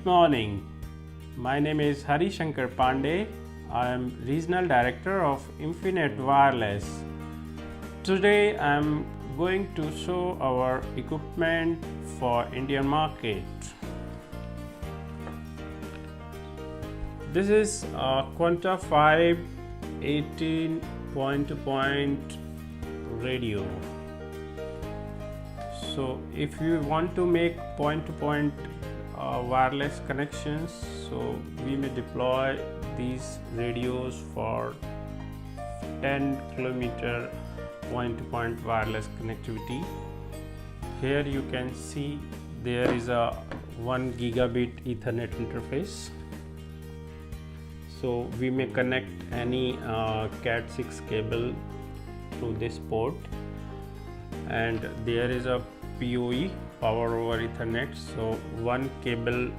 Good morning. My name is Hari Shankar Pandey. I am Regional Director of Infinite Wireless. Today I am going to show our equipment for Indian market. This is a Quanta 5 18 point-to-point radio. So if you want to make point-to-point wireless connections, so we may deploy these radios for 10 kilometer point-to-point wireless connectivity. Here you can see there is a 1 gigabit Ethernet interface. So we may connect any Cat6 cable through this port, and there is a PoE, power over Ethernet. So one cable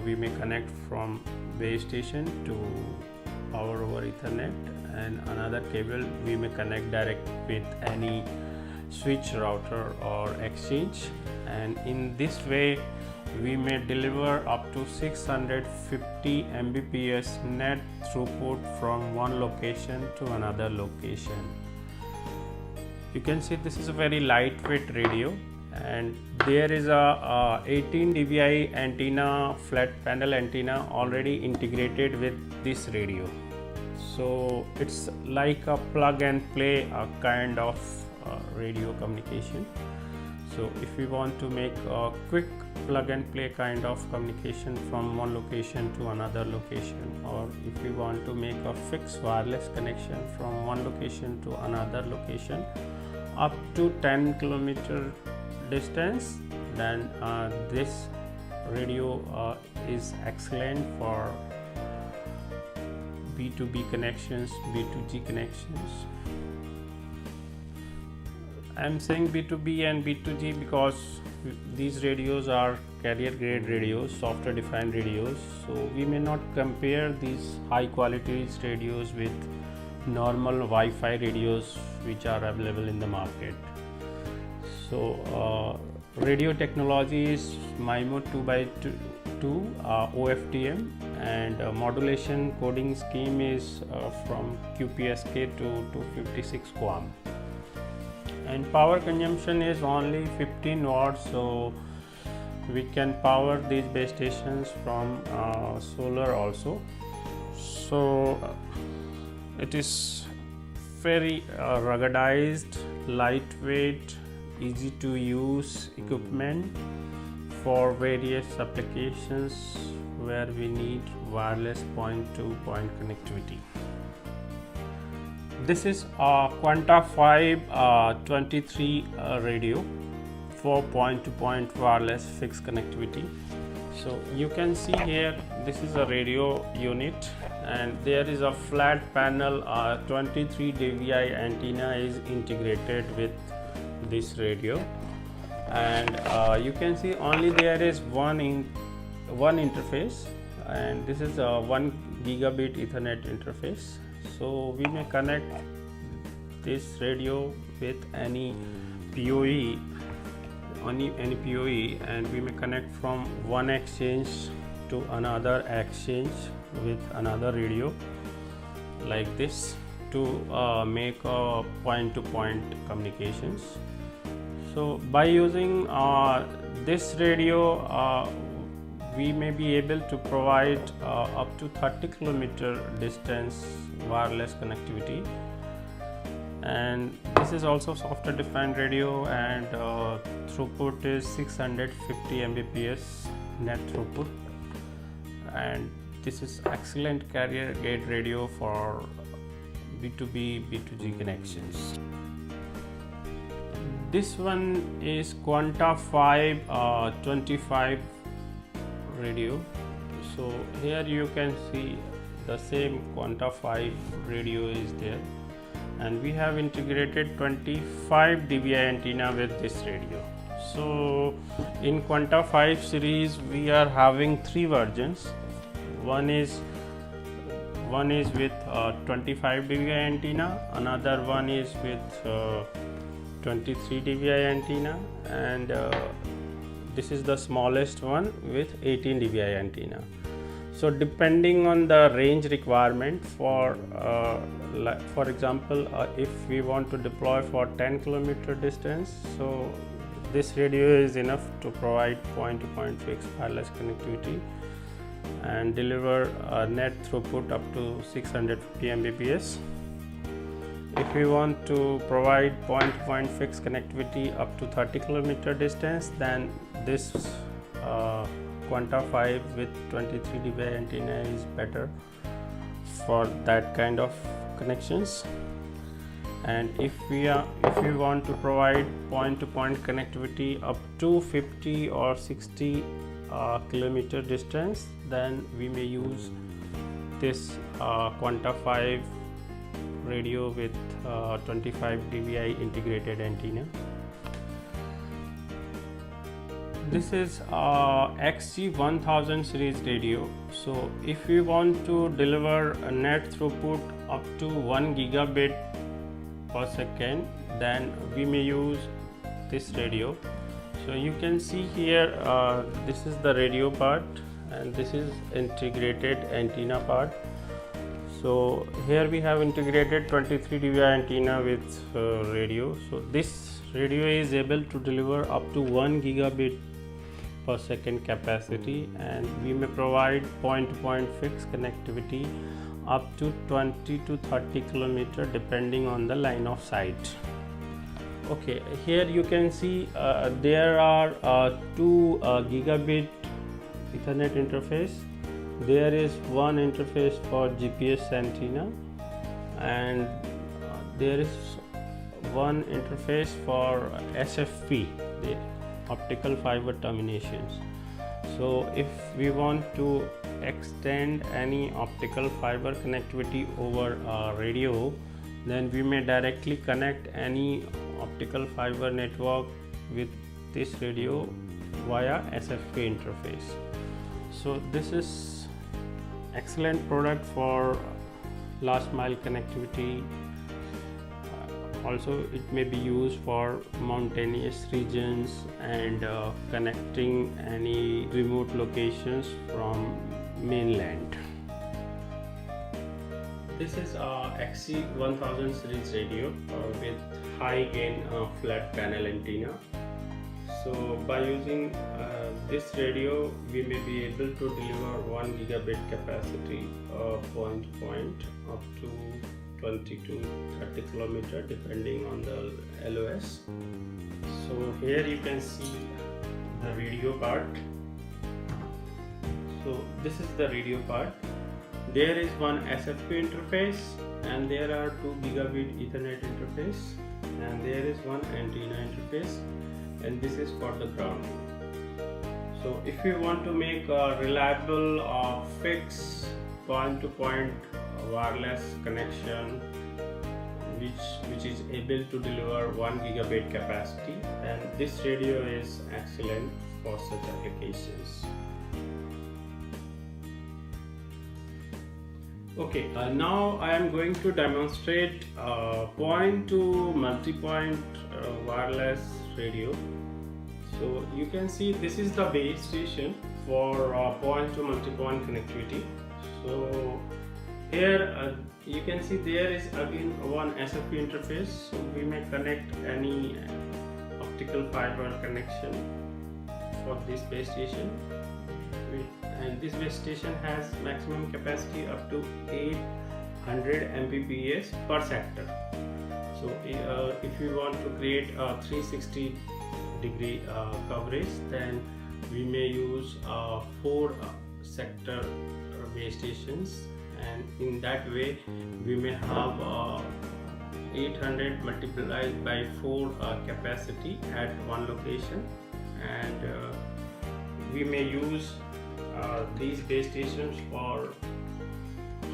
we may connect from base station to power over Ethernet, and another cable we may connect direct with any switch, router or exchange, and in this way we may deliver up to 650 Mbps net throughput from one location to another location. You can see this is a very lightweight radio, and there is a 18 dBi antenna, flat panel antenna already integrated with this radio. So it's like a plug and play kind of radio communication. So if we want to make a quick plug and play kind of communication from one location to another location, or if we want to make a fixed wireless connection from one location to another location up to 10 kilometer distance, then this radio is excellent for B2B connections, B2G connections. I'm saying B2B and B2G because these radios are carrier grade radios, software defined radios, so we may not compare these high quality radios with normal Wi-Fi radios which are available in the market. So radio technology is MIMO 2x2 OFDM, and modulation coding scheme is from QPSK to 256 QAM, and power consumption is only 15 watts, so we can power these base stations from solar also. So it is very ruggedized, lightweight, easy to use equipment for various applications where we need wireless point-to-point connectivity. This is a Quanta 5 23 radio for point-to-point wireless fixed connectivity. So you can see here this is a radio unit, and there is a flat panel 23 dBi antenna is integrated with this radio, and you can see only there is one interface, and this is a 1 gigabit Ethernet interface. So we may connect this radio with any PoE, any PoE, and we may connect from one exchange to another exchange with another radio like this to make point-to-point communications. So by using this radio we may be able to provide up to 30 kilometer distance wireless connectivity, and this is also software defined radio, and throughput is 650 Mbps net throughput, and this is excellent carrier grade radio for B2B, B2G connections. This one is Quanta 5 25 radio. So here you can see the same Quanta 5 radio is there, and we have integrated 25 dBi antenna with this radio. So in Quanta 5 series we are having 3 versions. One is with 25 dBi antenna, another one is with 23 dBi antenna, and this is the smallest one with 18 dBi antenna. So depending on the range requirement, for example, if we want to deploy for 10 kilometer distance, so this radio is enough to provide point-to-point fixed wireless connectivity and deliver a net throughput up to 650 Mbps. If we want to provide point-to-point fixed connectivity up to 30 kilometer distance, then this Quanta 5 with 23 dBi antenna is better for that kind of connections. And if we want to provide point-to-point connectivity up to 50 or 60 kilometer distance, then we may use this Quanta 5 radio with 25 dBi integrated antenna. This is XG1000 series radio. So if we want to deliver a net throughput up to 1 gigabit per second, then we may use this radio. So you can see here, this is the radio part and this is integrated antenna part. So here we have integrated 23 dBi antenna with radio. So this radio is able to deliver up to 1 gigabit per second capacity, and we may provide point-to-point fixed connectivity up to 20 to 30 kilometer depending on the line of sight. Okay, here you can see there are two gigabit Ethernet interface. There is one interface for GPS antenna, and there is one interface for SFP, the optical fiber terminations. So if we want to extend any optical fiber connectivity over radio, then we may directly connect any optical fiber network with this radio via SFP interface. So this is excellent product for last mile connectivity. Also it may be used for mountainous regions and connecting any remote locations from mainland. This is XG1000 series radio with high gain flat panel antenna. So by using this radio, we may be able to deliver 1 gigabit capacity point to point up to 20 to 30 kilometer depending on the LOS. So here you can see the radio part. So this is the radio part. There is one SFP interface and there are 2 gigabit Ethernet interface, and there is one antenna interface, and this is for the grounding. So if you want to make a reliable fixed point-to-point wireless connection which is able to deliver 1 gigabit capacity, then this radio is excellent for such applications. Okay, now I am going to demonstrate point to multi-point wireless radio. So you can see this is the base station for point to multi-point connectivity. So here you can see there is again one SFP interface, so we may connect any optical fiber connection for this base station. And this base station has maximum capacity up to 800 Mbps per sector. So if you want to create a 360 degree coverage, then we may use 4 sector base stations, and in that way we may have 800 multiplied by 4 capacity at one location, and we may use these base stations for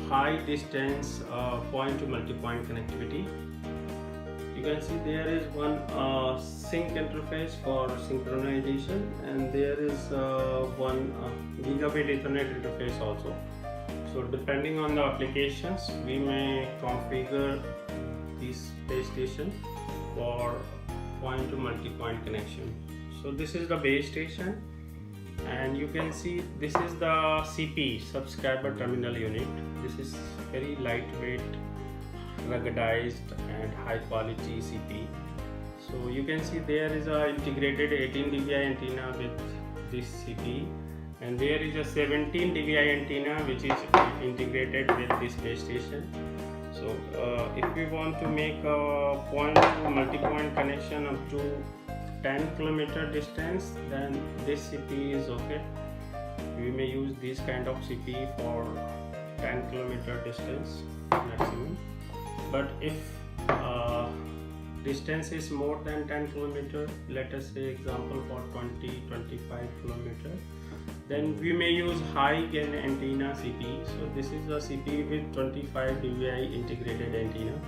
high distance point to multi-point connectivity. You can see there is one sync interface for synchronization, and there is one gigabit Ethernet interface also. So depending on the applications, we may configure this base station for point to multi-point connection. So this is the base station, and you can see this is the CP, subscriber terminal unit. This is very lightweight, ruggedized and high quality CP. So you can see there is a integrated 18 dBi antenna with this CP, and there is a 17 dBi antenna which is integrated with this base station. So if we want to make a point to multi-point connection up to 10 kilometer distance, then this CP is okay. We may use this kind of CP for 10 kilometer distance maximum. But if distance is more than 10 kilometer, let us say example for 20-25 kilometer, then we may use high gain antenna CP. So this is a CP with 25 dBi integrated antenna.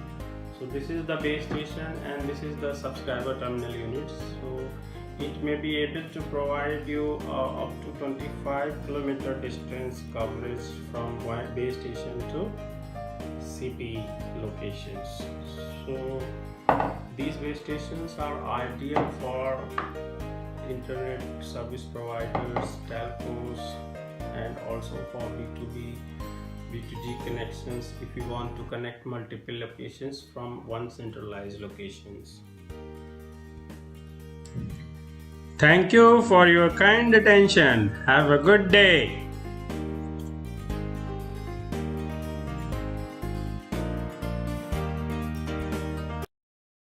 So this is the base station, and this is the subscriber terminal unit. So it may be able to provide you up to 25 kilometer distance coverage from one base station to CP locations. So these base stations are ideal for internet service providers, telcos, and also for B2G connections if you want to connect multiple locations from one centralized locations. Thank you for your kind attention. Have a good day.